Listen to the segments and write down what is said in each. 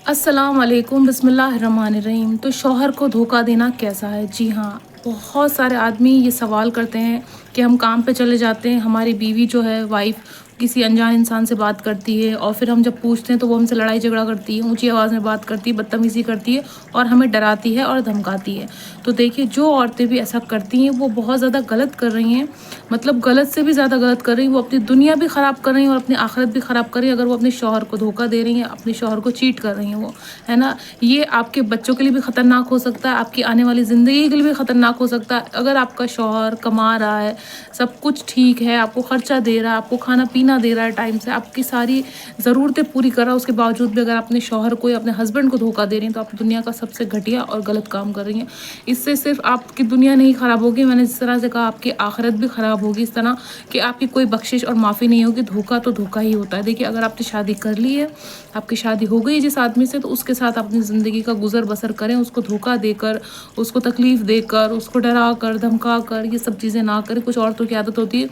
अस्सलाम वालेकुम बिस्मिल्लाहिर्रहमानिर्रहीम। तो शौहर को धोखा देना कैसा है? जी हाँ, बहुत सारे आदमी ये सवाल करते हैं कि हम काम पे चले जाते हैं, हमारी बीवी जो है वाइफ़ किसी अनजान इंसान से बात करती है और फिर हम जब पूछते हैं तो वो हमसे लड़ाई झगड़ा करती है, ऊँची आवाज़ में बात करती है, बदतमीज़ी करती है और हमें डराती है और धमकाती है। तो देखिए, जो औरतें भी ऐसा करती हैं वो बहुत ज़्यादा गलत कर रही हैं। मतलब गलत से भी ज़्यादा गलत कर रही हैं, वो अपनी दुनिया भी ख़राब कर रही हैं और अपनी आखिरत भी ख़राब कर रही हैं अगर वो अपने शौहर को धोखा दे रही हैं, अपने शौहर को चीट कर रही हैं वो, है ना? ये आपके बच्चों के लिए भी ख़तरनाक हो सकता है, आपकी आने वाली ज़िंदगी के लिए भी ख़तरनाक हो सकता है। अगर आपका शौहर कमा रहा है, सब कुछ ठीक है, आपको ख़र्चा दे रहा है, आपको खाना-पीना दे रहा है टाइम से, आपकी सारी ज़रूरतें पूरी कर रहा है, उसके बावजूद भी अगर आप अपने शौहर को या अपने हस्बैंड को धोखा दे रही हैं, तो आप दुनिया का सबसे घटिया और गलत काम कर रही हैं। इससे सिर्फ़ आपकी दुनिया नहीं ख़राब होगी, मैंने जिस तरह से कहा आपकी आखिरत भी ख़राब होगी, इस तरह कि आपकी कोई बख्शिश और माफ़ी नहीं होगी। धोखा तो धोखा ही होता है। देखिए, अगर आपने शादी कर ली है, आपकी शादी हो गई जिस आदमी से, तो उसके साथ अपनी ज़िंदगी का गुज़र-बसर करें, उसको धोखा देकर, उसको तकलीफ़ देकर, उसको डरा कर, धमका कर, ये सब चीज़ें ना करें। कुछ औरतों की आदत होती है,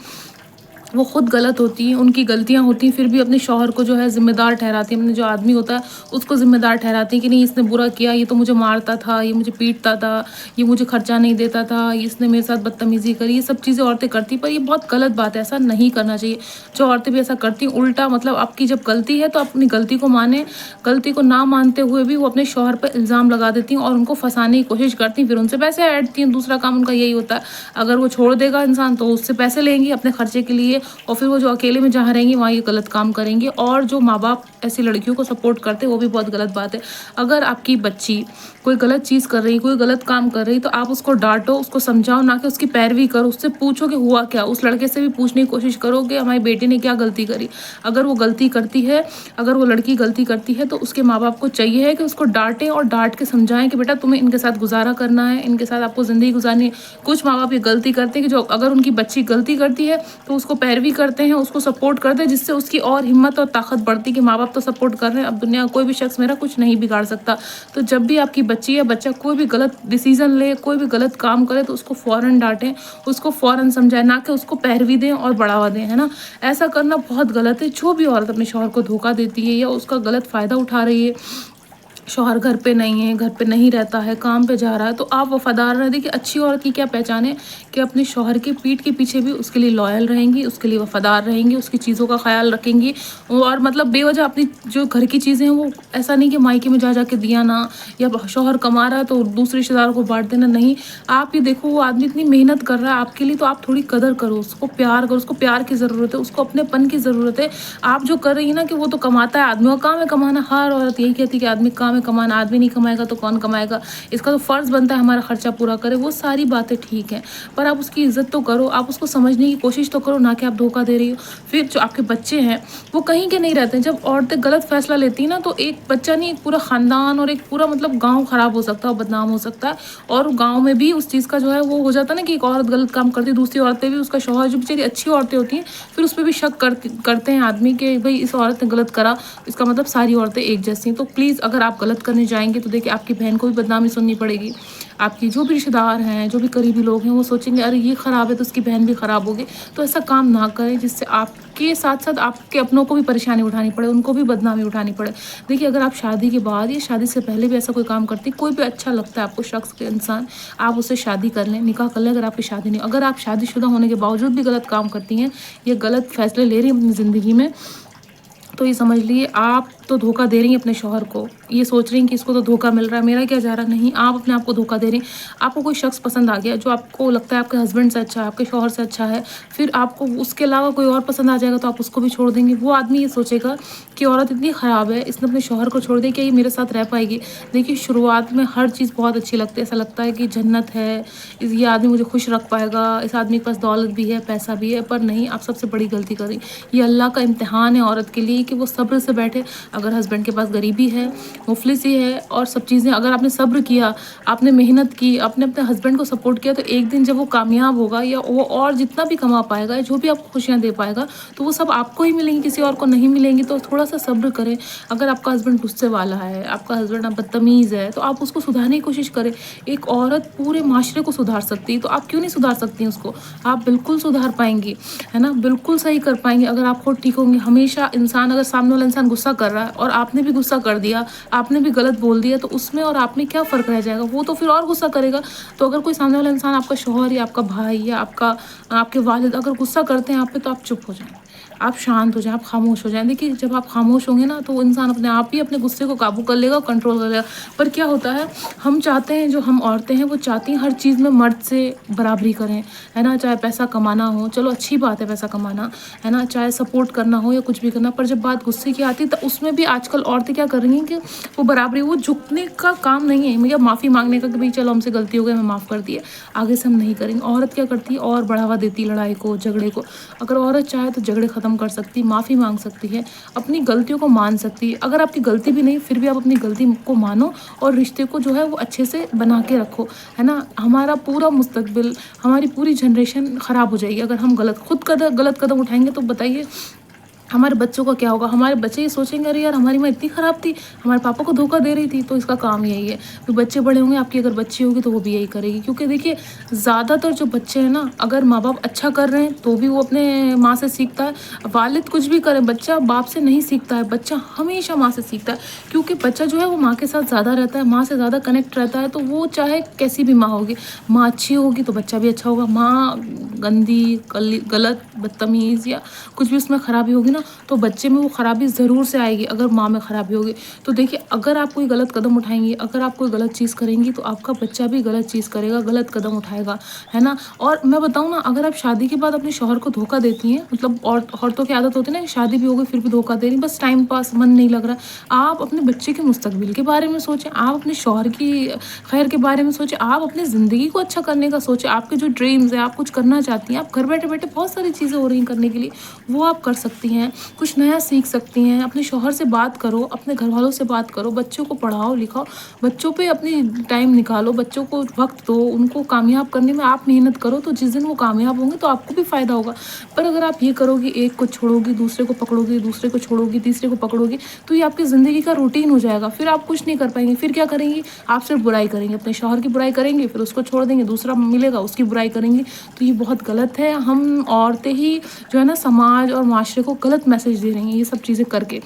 वो खुद गलत होती हैं, उनकी गलतियाँ होती हैं, फिर भी अपने शौहर को जो है ज़िम्मेदार ठहराती हैं, अपने जो आदमी होता है उसको ज़िम्मेदार ठहराती हैं कि नहीं, इसने बुरा किया, ये तो मुझे मारता था, ये मुझे पीटता था, ये मुझे खर्चा नहीं देता था, इसने मेरे साथ बदतमीज़ी करी। ये सब चीज़ें औरतें करती, पर ये बहुत गलत बात है, ऐसा नहीं करना चाहिए। जो औरतें भी ऐसा करती हैं, उल्टा मतलब आपकी जब गलती है तो आप अपनी गलती को मानें, गलती को ना मानते हुए भी वो अपने शौहर पे इल्ज़ाम लगा देती हैं और उनको फँसाने की कोशिश करती हैं, फिर उनसे पैसे ऐंठती हैं, दूसरा काम उनका यही होता है। अगर वो छोड़ देगा इंसान तो उससे पैसे लेंगी अपने खर्चे के लिए और फिर वो जो अकेले में जहाँ रहेंगी वहाँ ये गलत काम करेंगी। और जो माँ-बाप ऐसी लड़कियों को सपोर्ट करते हैं वो भी बहुत गलत बात है। अगर आपकी बच्ची कोई गलत चीज़ कर रही, कोई गलत काम कर रही, तो आप उसको डाँटो, उसको समझाओ, ना कि उसकी पैरवी करो। उससे पूछो कि हुआ क्या? उस लड़के से भी पूछने की कोशिश करो कि हमारी बेटी ने क्या गलती करी? अगर वो गलती करती है, अगर वो लड़की गलती करती है तो उसके माँ-बाप को चाहिए है कि उसको डाँटें और डाँट के समझाएँ कि बेटा तुम्हें इनके साथ गुज़ारा करना है, इनके साथ आपको ज़िंदगी गुज़ारनी है। कुछ माँ-बाप ये गलती करते हैं कि जो अगर उनकी बच्ची गलती करती है तो उसको पैरवी करते हैं, उसको सपोर्ट करते हैं, जिससे उसकी और हिम्मत और ताकत बढ़ती है कि माँ-बाप तो सपोर्ट कर रहे हैं, अब दुनिया का कोई भी शख्स मेरा कुछ नहीं बिगाड़ सकता। तो जब भी आपकी बच्ची या बच्चा कोई भी गलत डिसीज़न ले, कोई भी गलत काम करे, तो उसको फ़ौरन डाँटें, उसको फ़ौरन समझाएँ, ना कि उसको पैरवी दें और बढ़ावा दें, है ना? ऐसा करना बहुत गलत है। जो भी औरत अपने शौहर को धोखा देती है या उसका गलत फ़ायदा उठा रही है, शौहर घर पे नहीं है, घर पे नहीं रहता है, काम पे जा रहा है, तो आप वफ़ादार रहें। देखिए, अच्छी औरत की क्या पहचान है कि अपने शौहर की पीठ के पीछे भी उसके लिए लॉयल रहेंगी, उसके लिए वफ़ादार रहेंगी, उसकी चीज़ों का ख़्याल रखेंगी और मतलब बेवजह अपनी जो घर की चीज़ें हैं वो ऐसा नहीं कि मायके में जा के दिया ना, या शौहर कमा रहा है तो दूसरे रिश्तेदारों को बाँट देना, नहीं। आप ये देखो, वो आदमी इतनी मेहनत कर रहा है आपके लिए, तो आप थोड़ी कदर करो, उसको प्यार करो, उसको प्यार की ज़रूरत है, उसको अपनेपन की ज़रूरत है। आप जो कर रही हैं ना कि वो तो कमाता है, आदमी का काम है कमाना, हर औरत यही कहती है कि आदमी का काम है कमाना, आदमी नहीं कमाएगा तो कौन कमाएगा? इसका तो फ़र्ज़ बनता है हमारा खर्चा पूरा करे। वो सारी बातें ठीक हैं, पर आप उसकी इज़्ज़त तो करो, आप उसको समझने की कोशिश तो करो, ना कि आप धोखा दे रही हो। फिर जो आपके बच्चे हैं, वो कहीं के नहीं रहते हैं। जब औरतें गलत फ़ैसला लेती हैं ना, तो एक बच्चा नहीं, एक पूरा ख़ानदान और एक पूरा मतलब गाँव ख़राब हो सकता है और बदनाम हो सकता है। और गाँव में भी उस चीज़ का जो है वो हो जाता है ना कि एक औरत गलत काम करती है, दूसरी औरतें भी, उसका शौहर, जो बेचारी अच्छी औरतें होती हैं, फिर उस पे भी शक करते हैं आदमी कि भई इस औरत ने गलत करा, इसका मतलब सारी औरतें एक जैसी हैं। तो प्लीज़, अगर आप गलत करने जाएँगे तो देखिए आपकी बहन को भी बदनामी सुननी पड़ेगी। आपकी जो भी रिश्तेदार हैं, जो भी करीबी लोग हैं, वो सोचेंगे अरे ये ख़राब है तो उसकी बहन भी ख़राब होगी। तो ऐसा काम ना करें जिससे आपके साथ-साथ आपके अपनों को भी परेशानी उठानी पड़े, उनको भी बदनामी उठानी पड़े। देखिए, अगर आप शादी के बाद या शादी से पहले भी ऐसा कोई काम करती, कोई भी अच्छा लगता है आपको शख्स के इंसान, आप उससे शादी कर लें, निकाह कर लें अगर आपकी शादी नहीं, अगर आप शादीशुदा होने के बावजूद भी गलत काम करती हैं या गलत फ़ैसले ले रही हैं अपनी ज़िंदगी में, तो ये समझ लिए आप तो धोखा दे रही हैं अपने शौहर को। ये सोच रही हैं कि इसको तो धोखा मिल रहा है, मेरा क्या जा रहा है, नहीं, आप अपने आप को धोखा दे रही हैं। आपको कोई शख्स पसंद आ गया जो आपको लगता है आपके हस्बैंड से अच्छा है, आपके शौहर से अच्छा है, फिर आपको उसके अलावा कोई और पसंद आ जाएगा तो आप उसको भी छोड़ देंगे। वो आदमी ये सोचेगा कि औरत इतनी ख़राब है, इसने अपने शौहर को छोड़ दिया, क्या ये मेरे साथ रह पाएगी? देखिए, शुरुआत में हर चीज़ बहुत अच्छी लगती है, ऐसा लगता है कि जन्नत है, ये आदमी मुझे खुश रख पाएगा, इस आदमी के पास दौलत भी है, पैसा भी है, पर नहीं, आप सबसे बड़ी गलती कर रही। ये अल्लाह का इम्तिहान है औरत के लिए कि वो सब्र से बैठे। अगर हस्बैंड के पास गरीबी है, मुफलिसी है और सब चीज़ें, अगर आपने सब्र किया, आपने मेहनत की, आपने अपने हस्बैंड को सपोर्ट किया, तो एक दिन जब वो कामयाब होगा या वो और जितना भी कमा पाएगा, जो भी आपको खुशियाँ दे पाएगा, तो वो सब आपको ही मिलेंगी, किसी और को नहीं मिलेंगी। तो थोड़ा-सा सब्र करें। अगर आपका हस्बैंड गुस्से वाला है, आपका हस्बैंड बदतमीज़ है, तो आप उसको सुधारने की कोशिश करें। एक औरत पूरे माशरे को सुधार सकती है, तो आप क्यों नहीं सुधार सकती हैं उसको? आप बिल्कुल सुधार पाएँगी, है ना? बिल्कुल सही कर पाएँगी अगर आप खुद ठीक होंगी। हमेशा इंसान, अगर सामने वाला इंसान गुस्सा कर रहा है है और आपने भी गुस्सा कर दिया, आपने भी गलत बोल दिया, तो उसमें और आप में क्या फ़र्क रह जाएगा? वो तो फिर और गुस्सा करेगा। तो अगर कोई सामने वाला इंसान, आपका शौहर या आपका भाई या आपके वालिद अगर गुस्सा करते हैं आप पे, तो आप चुप हो जाएँ। आप शांत हो जाएँ, आप खामोश हो जाएँ। देखिए, जब आप खामोश होंगे ना, तो वो इंसान अपने आप ही अपने गुस्से को काबू कर लेगा और कंट्रोल कर लेगा। पर क्या होता है, हम चाहते हैं, जो हम औरतें हैं वो चाहती हैं हर चीज़ में मर्द से बराबरी करें, है ना? चाहे पैसा कमाना हो, चलो अच्छी बात है पैसा कमाना, है ना? चाहे सपोर्ट करना हो या कुछ भी करना, पर जब बात गुस्से की आती है तो उसमें भी आजकल औरतें क्या कर रही हैं कि वो बराबरी, वो झुकने का काम नहीं है, मतलब माफ़ी माँगने का कि भई चलो हमसे गलती हो गई, हमें माफ़ कर दिया, आगे से हम नहीं करेंगे। औरत क्या करती है, और बढ़ावा देती है लड़ाई को, झगड़े को। अगर औरत चाहे तो झगड़े ख़त्म कर सकती है, माफ़ी माँग सकती है, अपनी गलतियों को मान सकती है। अगर आपकी गलती भी नहीं, फिर भी आप अपनी गलती को मानो और रिश्ते को जो है वो अच्छे से बना के रखो, है ना? हमारा पूरा मुस्तकबिल, हमारी पूरी जनरेशन ख़राब हो जाएगी अगर हम गलत कदम उठाएँगे। तो बताइए, हमारे बच्चों का क्या होगा? हमारे बच्चे ये सोचेंगे, अरे यार हमारी माँ इतनी ख़राब थी, हमारे पापा को धोखा दे रही थी, तो इसका काम यही है। फिर बच्चे बड़े होंगे, आपकी अगर बच्ची होगी तो वो भी यही करेगी। क्योंकि देखिए, ज़्यादातर जो बच्चे हैं ना, अगर माँ-बाप अच्छा कर रहे हैं तो भी वो अपने माँ से सीखता है। वालिद कुछ भी करें, बच्चा बाप से नहीं सीखता है, बच्चा हमेशा माँ से सीखता है। क्योंकि बच्चा जो है वो माँ के साथ ज़्यादा रहता है, माँ से ज़्यादा कनेक्ट रहता है, तो वो चाहे कैसी भी माँ होगी, माँ अच्छी होगी तो बच्चा भी अच्छा होगा। माँ गंदी, गलत, बदतमीज़ या कुछ भी उसमें ख़राबी होगी ना, तो बच्चे में वो ख़राबी ज़रूर से आएगी अगर माँ में ख़राबी होगी। तो देखिए, अगर आप कोई गलत कदम उठाएँगी, अगर आप कोई गलत चीज़ करेंगी, तो आपका बच्चा भी गलत चीज़ करेगा, गलत कदम उठाएगा, है ना? और मैं बताऊँ ना, अगर आप शादी के बाद अपने शौहर को धोखा देती हैं, मतलब औरतों की आदत होती है ना कि शादी भी हो गई फिर भी धोखा दे रही, बस टाइम पास, मन नहीं लग रहा। आप अपने बच्चे के मुस्तकबिल के बारे में सोचें, आप अपने शौहर की खैर के बारे में सोचें, आप अपनी ज़िंदगी को अच्छा करने का सोचें। आपके जो ड्रीम्स हैं, आप कुछ करना चाहती हैं, आप घर बैठे-बैठे बहुत सारी चीज़ें हो रही हैं करने के लिए, वो आप कर सकती हैं। कुछ नया सीख सकती हैं, अपने शौहर से बात करो, अपने घरवालों से बात करो, बच्चों को पढ़ाओ लिखाओ, बच्चों पे अपनी टाइम निकालो, बच्चों को वक़्त दो, उनको कामयाब करने में आप मेहनत करो, तो जिस दिन वो कामयाब होंगे तो आपको भी फ़ायदा होगा। पर अगर आप ये करोगी, एक को छोड़ोगी, दूसरे को पकड़ोगी, दूसरे को छोड़ोगी, तीसरे को पकड़ोगी, तो ये आपकी ज़िंदगी का रूटीन हो जाएगा। फिर आप कुछ नहीं कर पाएँगी, फिर क्या करेंगी? आप सिर्फ़ बुराई करेंगी, अपने शौहर की बुराई करेंगी, फिर उसको छोड़ देंगे, दूसरा मिलेगा उसकी बुराई करेंगी, तो ये बहुत गलत है। हम औरतें ही जो है ना, समाज और माशरे को गलत मैसेज दे रही हैं ये सब चीज़ें करके।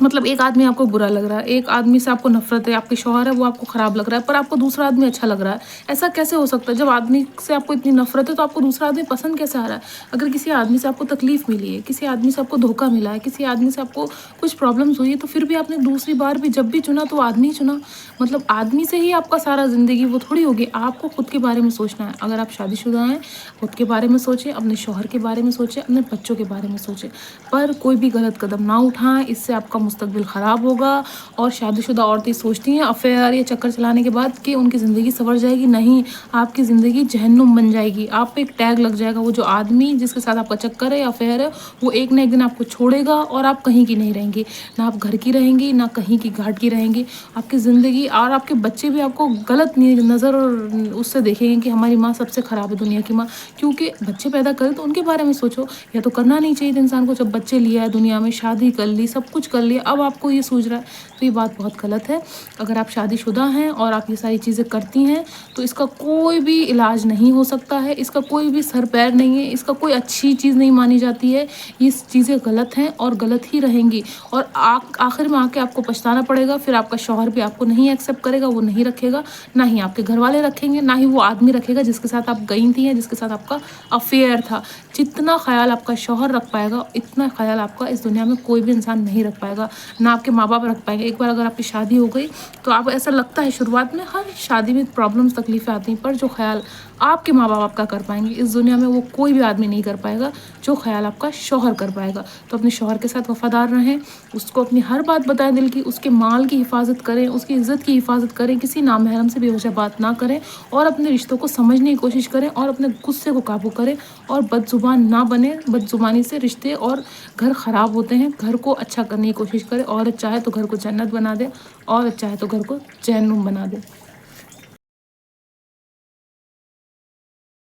मतलब एक आदमी आपको बुरा लग रहा है, एक आदमी से आपको नफ़रत है, आपके शौहर है वो आपको ख़राब लग रहा है, पर आपको दूसरा आदमी अच्छा लग रहा है। ऐसा कैसे हो सकता है? जब आदमी से आपको इतनी नफ़रत है तो आपको दूसरा आदमी पसंद कैसे आ रहा है? अगर किसी आदमी से आपको तकलीफ़ मिली है, किसी आदमी से आपको धोखा मिला है, किसी आदमी से आपको कुछ प्रॉब्लम्स हुई है, तो फिर भी आपने दूसरी बार भी जब भी चुना तो आदमी ही चुना। मतलब आदमी से ही आपका सारा ज़िंदगी वो थोड़ी होगी। आपको खुद के बारे में सोचना है। अगर आप शादीशुदा हैं, खुद के बारे में सोचें, अपने शौहर के बारे में सोचें, अपने बच्चों के बारे में सोचें। पर कोई भी गलत कदम ना उठाएँ, इससे आपका मुस्तकबिल ख़राब होगा। और शादीशुदा औरतें सोचती हैं अफ़ेयर या चक्कर चलाने के बाद कि उनकी ज़िंदगी संवर जाएगी, नहीं, आपकी ज़िंदगी जहन्नुम बन जाएगी। आप पे एक टैग लग जाएगा, वो जो आदमी जिसके साथ आपका चक्कर है या अफ़ेयर है, वो एक ना एक दिन आपको छोड़ेगा और आप कहीं की नहीं रहेंगी। ना आप घर की रहेंगी, ना कहीं की घाट की रहेंगी। आपकी ज़िंदगी और आपके बच्चे भी आपको गलत नज़र और उससे देखेंगे कि हमारी माँ सबसे ख़राब है दुनिया की माँ। क्योंकि बच्चे पैदा करें तो उनके बारे में सोचो। या तो करना नहीं चाहिए था इंसान को, जब बच्चे लिया है दुनिया में, शादी कर ली, सब कुछ कर लिया, अब आपको ये सूझ रहा है, तो ये बात बहुत गलत है। अगर आप शादीशुदा हैं और आप ये सारी चीज़ें करती हैं, तो इसका कोई भी इलाज नहीं हो सकता है, इसका कोई भी सर पैर नहीं है, इसका कोई अच्छी चीज़ नहीं मानी जाती है। ये चीज़ें गलत हैं और गलत ही रहेंगी, और आखिर में आके आपको पछताना पड़ेगा। फिर आपका शौहर भी आपको नहीं एक्सेप्ट करेगा, वो नहीं रखेगा, ना ही आपके घर वाले रखेंगे, ना ही वो आदमी रखेगा जिसके साथ आप गई थी या जिसके साथ आपका अफेयर था। जितना ख्याल आपका शौहर रख पाएगा, इतना ख्याल आपका इस दुनिया में कोई भी इंसान नहीं रख पाएगा, ना आपके माँ बाप रख पाएंगे। एक बार अगर आपकी शादी हो गई तो आप, ऐसा लगता है शुरुआत में हर शादी में प्रॉब्लम्स तकलीफ़ें आती हैं, पर जो ख्याल आपके माँ बाप आपका कर पाएंगे इस दुनिया में, वो कोई भी आदमी नहीं कर पाएगा जो ख्याल आपका शौहर कर पाएगा। तो अपने शौहर के साथ वफ़ादार रहें, उसको अपनी हर बात बताएं दिल की, उसके माल की हिफाजत करें, उसकी इज़्ज़त की हिफाजत करें, किसी नामहरम से बेवजह बात ना करें, और अपने रिश्तों को समझने की कोशिश करें, और अपने गुस्से को काबू करें, और बदज़ुबान ना बने। बदज़ुबानी से रिश्ते और घर ख़राब होते हैं। घर को अच्छा करने की कोशिश करें। औरत चाहे तो घर को जन्नत बना दे, औरत चाहे तो घर को जहन्नुम बना दे।